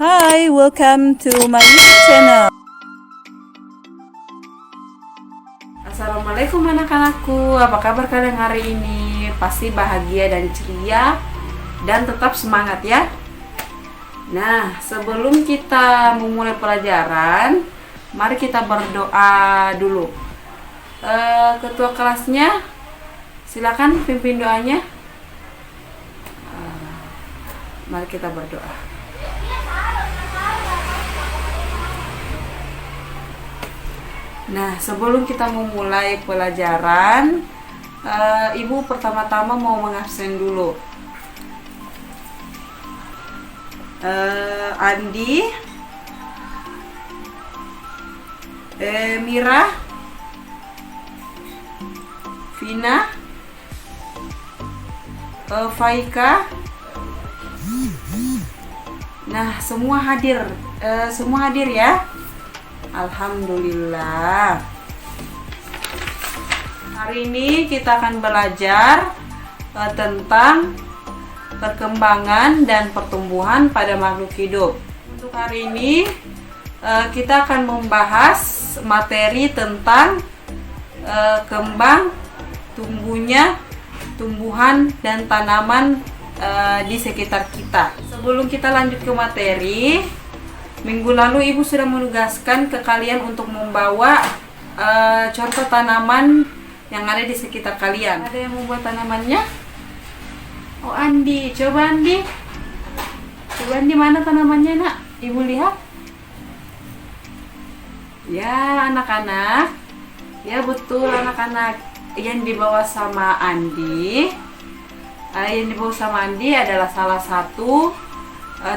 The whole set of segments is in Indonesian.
Hi, welcome to my YouTube channel. Assalamualaikum anak-anakku, apa kabar kalian hari ini? Pasti bahagia dan ceria dan tetap semangat ya. Nah, sebelum kita memulai pelajaran, mari kita berdoa dulu. Ketua kelasnya, silakan pimpin doanya. Mari kita berdoa. Nah, sebelum kita memulai pelajaran, Ibu pertama-tama mau mengabsen dulu. Andi, Mira, Vina, Faika. Nah, semua hadir ya. Alhamdulillah. Hari ini kita akan belajar tentang perkembangan dan pertumbuhan pada makhluk hidup. Untuk hari ini kita akan membahas materi tentang kembang, tumbuhan dan tanaman di sekitar kita. Sebelum kita lanjut ke materi, minggu lalu Ibu sudah menugaskan ke kalian untuk membawa contoh tanaman yang ada di sekitar kalian. Ada yang membuat tanamannya? Oh, Andi, coba Andi. Coba Andi, mana tanamannya, Nak? Ibu lihat. Ya, anak-anak. Ya, betul anak-anak. Yang dibawa sama Andi. Yang dibawa sama Andi adalah salah satu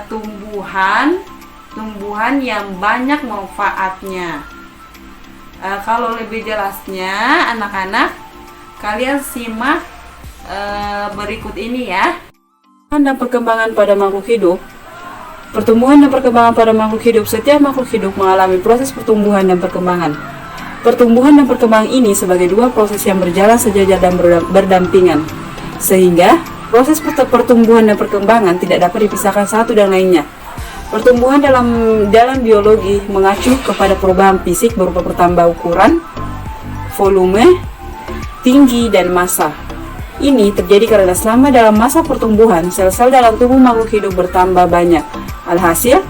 tumbuhan yang banyak manfaatnya. Kalau lebih jelasnya, anak-anak, kalian simak berikut ini ya. Dan perkembangan pada makhluk hidup. Pertumbuhan dan perkembangan pada makhluk hidup. Setiap makhluk hidup mengalami proses pertumbuhan dan perkembangan. Pertumbuhan dan perkembangan ini sebagai dua proses yang berjalan sejajar dan berdampingan, sehingga proses pertumbuhan dan perkembangan tidak dapat dipisahkan satu dan lainnya. Pertumbuhan dalam biologi mengacu kepada perubahan fisik berupa bertambah ukuran, volume, tinggi, dan massa. Ini terjadi karena selama dalam masa pertumbuhan, sel-sel dalam tubuh makhluk hidup bertambah banyak. Alhasil,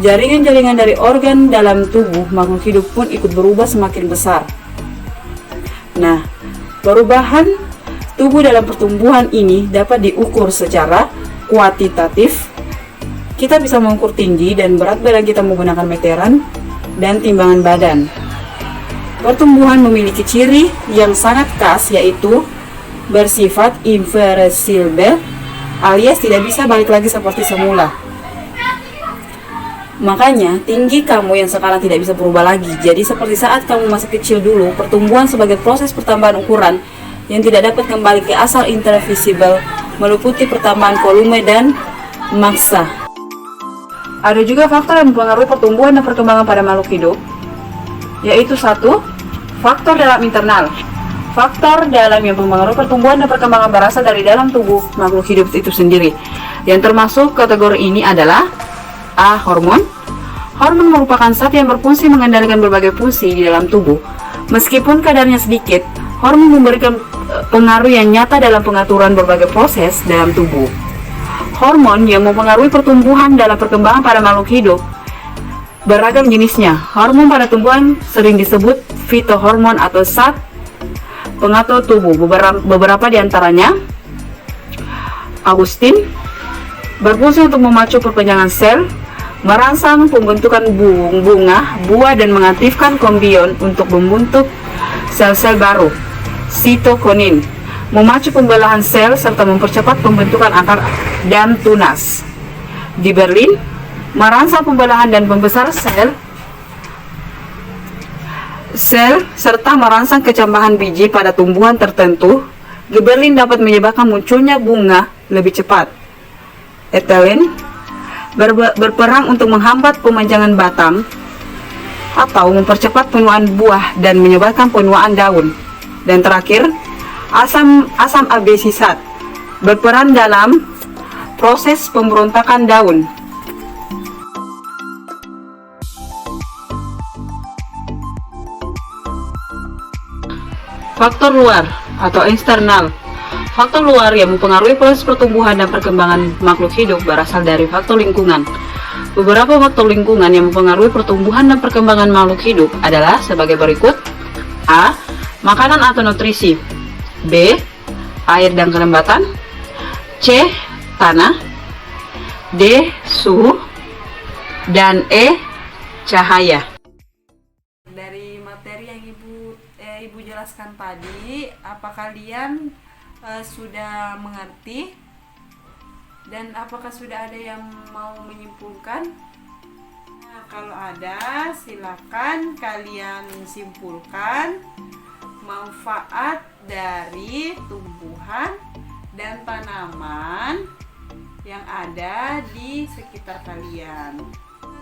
jaringan-jaringan dari organ dalam tubuh makhluk hidup pun ikut berubah semakin besar. Nah, perubahan tubuh dalam pertumbuhan ini dapat diukur secara kuantitatif. Kita bisa mengukur tinggi dan berat badan kita menggunakan meteran dan timbangan badan. Pertumbuhan memiliki ciri yang sangat khas, yaitu bersifat irreversibel alias tidak bisa balik lagi seperti semula. Makanya tinggi kamu yang sekarang tidak bisa berubah lagi. Jadi seperti saat kamu masih kecil dulu, pertumbuhan sebagai proses pertambahan ukuran yang tidak dapat kembali ke asal irreversibel meliputi pertambahan volume dan massa. Ada juga faktor yang mempengaruhi pertumbuhan dan perkembangan pada makhluk hidup, yaitu satu, faktor dalam internal. Faktor dalam yang mempengaruhi pertumbuhan dan perkembangan berasal dari dalam tubuh makhluk hidup itu sendiri. Yang termasuk kategori ini adalah A. Hormon. Hormon merupakan zat yang berfungsi mengendalikan berbagai fungsi di dalam tubuh. Meskipun kadarnya sedikit, hormon memberikan pengaruh yang nyata dalam pengaturan berbagai proses dalam tubuh. Hormon yang mempengaruhi pertumbuhan dalam perkembangan pada makhluk hidup beragam jenisnya. Hormon pada tumbuhan sering disebut fitohormon atau zat pengatur tubuh. Beberapa di antaranya Augustin, berfungsi untuk memacu perpanjangan sel, merangsang pembentukan bunga, buah, dan mengaktifkan kombion untuk membentuk sel-sel baru. Sitokonin, memacu pembelahan sel serta mempercepat pembentukan akar dan tunas. Gibberellin, merangsang pembelahan dan pembesaran sel serta merangsang kecambahan biji pada tumbuhan tertentu. Gibberellin dapat menyebabkan munculnya bunga lebih cepat. Ethylene berperan untuk menghambat pemanjangan batang atau mempercepat penuaan buah dan menyebabkan penuaan daun. Dan terakhir, asam absisat berperan dalam proses pemberontakan daun. Faktor luar atau eksternal. Faktor luar yang mempengaruhi proses pertumbuhan dan perkembangan makhluk hidup berasal dari faktor lingkungan. Beberapa faktor lingkungan yang mempengaruhi pertumbuhan dan perkembangan makhluk hidup adalah sebagai berikut. A. Makanan atau nutrisi. B. Air dan kelembatan. C. Tanah. D. Suhu. Dan E. Cahaya. Dari materi yang Ibu jelaskan tadi, apa kalian sudah mengerti? Dan apakah sudah ada yang mau menyimpulkan? Nah, kalau ada, silakan kalian simpulkan manfaat dari tumbuhan dan tanaman yang ada di sekitar kalian.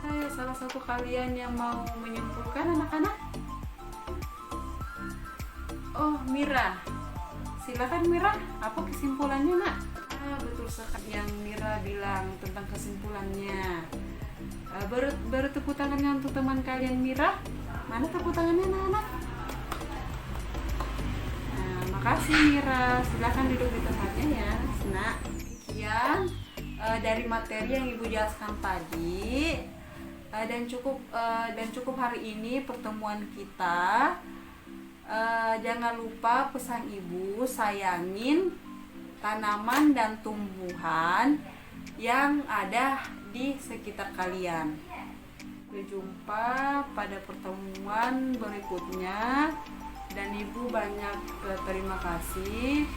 Ada salah satu kalian yang mau menyimpulkan, anak-anak? Oh, Mira. Silakan Mira, apa kesimpulannya, Nak? Betul sekali yang Mira bilang tentang kesimpulannya. Baru tepuk tangannya untuk teman kalian, Mira. Mana tepuk tangannya, anak-anak? Nah, makasih Mira. Silakan duduk di tempatnya ya, Nak. Sekian dari materi yang Ibu jelaskan tadi. Dan cukup hari ini pertemuan kita. Jangan lupa pesan Ibu, sayangin tanaman dan tumbuhan yang ada di sekitar kalian. Sampai jumpa pada pertemuan berikutnya, dan Ibu banyak terima kasih.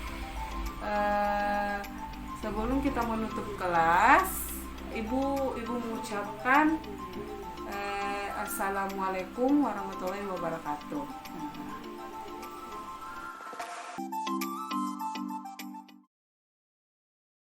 Sebelum kita menutup kelas, Ibu mengucapkan Assalamualaikum warahmatullahi wabarakatuh.